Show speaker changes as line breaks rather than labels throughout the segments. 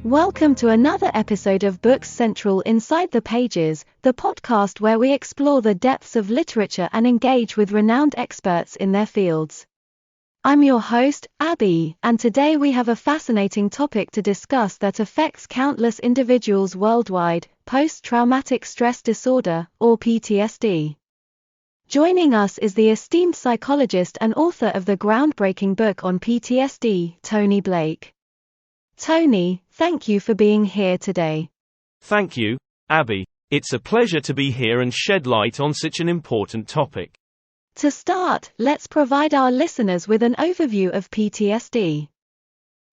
Welcome to another episode of Books Central Inside the Pages, the podcast where we explore the depths of literature and engage with renowned experts in their fields. I'm your host, Abby, and today we have a fascinating topic to discuss that affects countless individuals worldwide: post-traumatic stress disorder, or PTSD. Joining us is the esteemed psychologist and author of the groundbreaking book on PTSD, Tony Blake. Tony, thank you for being here today.
Thank you, Abby. It's a pleasure to be here and shed light on such an important topic.
To start, let's provide our listeners with an overview of PTSD.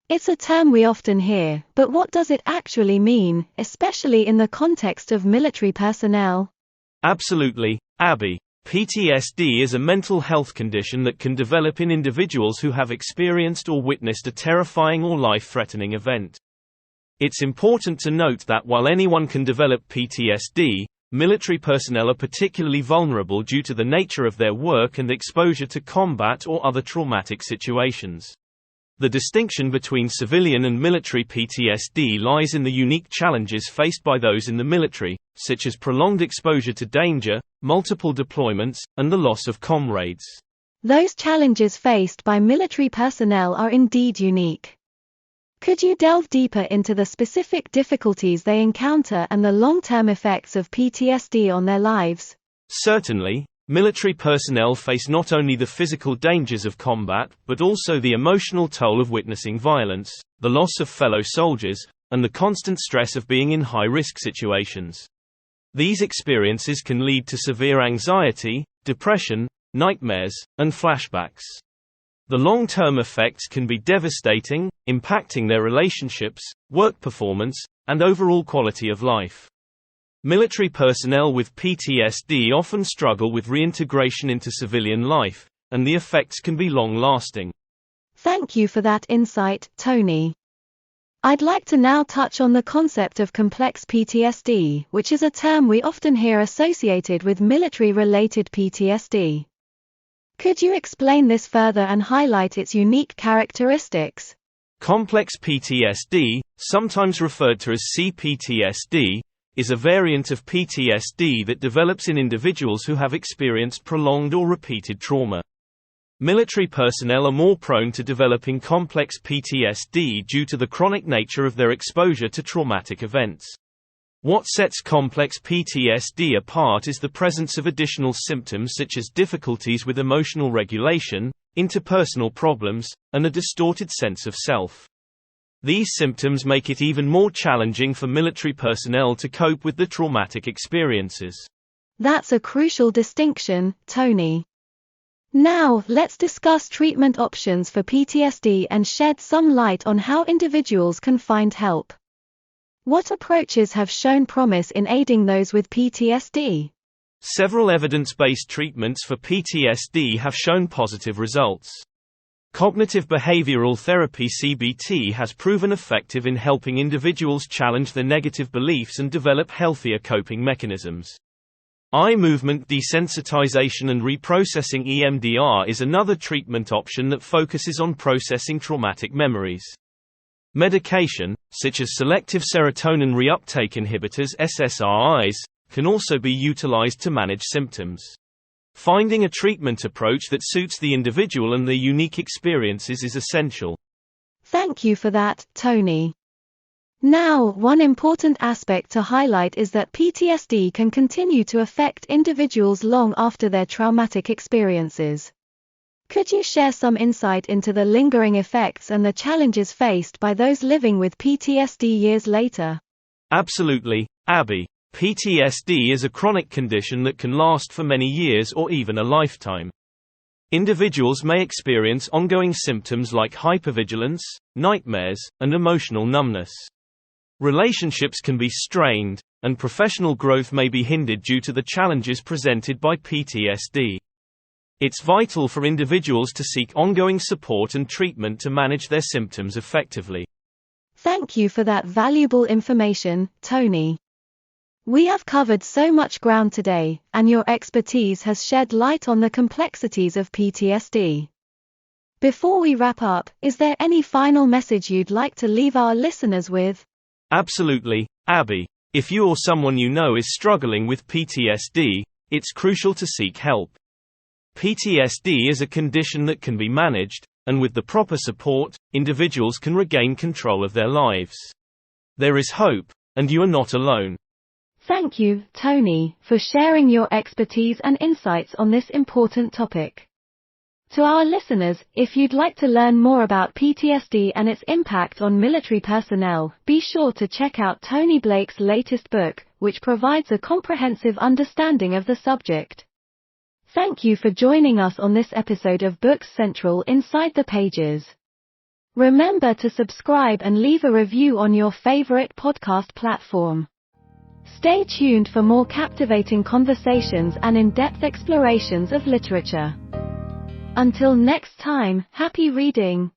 It's a term we often hear, but what does it actually mean, especially in the context of military personnel?
Absolutely, Abby. PTSD is a mental health condition that can develop in individuals who have experienced or witnessed a terrifying or life-threatening event. It's important to note that while anyone can develop PTSD, military personnel are particularly vulnerable due to the nature of their work and exposure to combat or other traumatic situations. The distinction between civilian and military PTSD lies in the unique challenges faced by those in the military, such as prolonged exposure to danger, multiple deployments, and the loss of comrades.
Those challenges faced by military personnel are indeed unique. Could you delve deeper into the specific difficulties they encounter and the long-term effects of PTSD on their lives?
Certainly. Military personnel face not only the physical dangers of combat, but also the emotional toll of witnessing violence, the loss of fellow soldiers, and the constant stress of being in high-risk situations. These experiences can lead to severe anxiety, depression, nightmares, and flashbacks. The long-term effects can be devastating, impacting their relationships, work performance, and overall quality of life. Military personnel with PTSD often struggle with reintegration into civilian life, and the effects can be long-lasting.
Thank you for that insight, Tony. I'd like to now touch on the concept of complex PTSD, which is a term we often hear associated with military-related PTSD. Could you explain this further and highlight its unique characteristics?
Complex PTSD, sometimes referred to as CPTSD, is a variant of PTSD that develops in individuals who have experienced prolonged or repeated trauma. Military personnel are more prone to developing complex PTSD due to the chronic nature of their exposure to traumatic events. What sets complex PTSD apart is the presence of additional symptoms such as difficulties with emotional regulation, interpersonal problems, and a distorted sense of self. These symptoms make it even more challenging for military personnel to cope with the traumatic experiences.
That's a crucial distinction, Tony. Now, let's discuss treatment options for PTSD and shed some light on how individuals can find help. What approaches have shown promise in aiding those with PTSD?
Several evidence-based treatments for PTSD have shown positive results. Cognitive behavioral therapy (CBT) has proven effective in helping individuals challenge their negative beliefs and develop healthier coping mechanisms. Eye movement desensitization and reprocessing (EMDR) is another treatment option that focuses on processing traumatic memories. Medication, such as selective serotonin reuptake inhibitors (SSRIs), can also be utilized to manage symptoms. Finding a treatment approach that suits the individual and their unique experiences is essential.
Thank you for that, Tony. Now, one important aspect to highlight is that PTSD can continue to affect individuals long after their traumatic experiences. Could you share some insight into the lingering effects and the challenges faced by those living with PTSD years later?
Absolutely, Abby. PTSD is a chronic condition that can last for many years or even a lifetime. Individuals may experience ongoing symptoms like hypervigilance, nightmares, and emotional numbness. Relationships can be strained, and professional growth may be hindered due to the challenges presented by PTSD. It's vital for individuals to seek ongoing support and treatment to manage their symptoms effectively.
Thank you for that valuable information, Tony. We have covered so much ground today, and your expertise has shed light on the complexities of PTSD. Before we wrap up, is there any final message you'd like to leave our listeners with?
Absolutely, Abby. If you or someone you know is struggling with PTSD, it's crucial to seek help. PTSD is a condition that can be managed, and with the proper support, individuals can regain control of their lives. There is hope, and you are not alone.
Thank you, Tony, for sharing your expertise and insights on this important topic. To our listeners, if you'd like to learn more about PTSD and its impact on military personnel, be sure to check out Tony Blake's latest book, which provides a comprehensive understanding of the subject. Thank you for joining us on this episode of Books Central Inside the Pages. Remember to subscribe and leave a review on your favorite podcast platform. Stay tuned for more captivating conversations and in-depth explorations of literature. Until next time, happy reading!